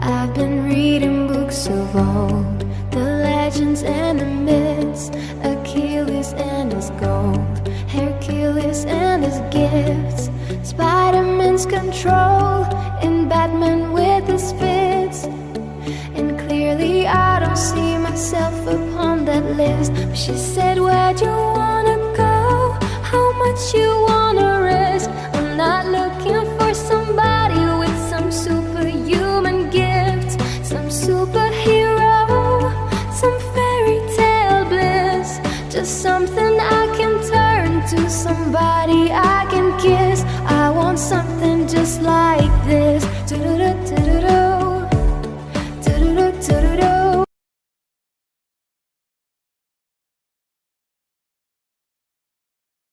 I've been reading books of old, the legends and the myths, Achilles and his gold, Hercules and his gifts, Spider-Man's control, and Batman with his fits. And clearly I don't see myself upon that list. But she said, where'd you wanna go? How much you wanna risk? I'm not looking for somebody with some superhuman gifts, some superhero, some fairy tale bliss. Just something I can turn to, somebody I can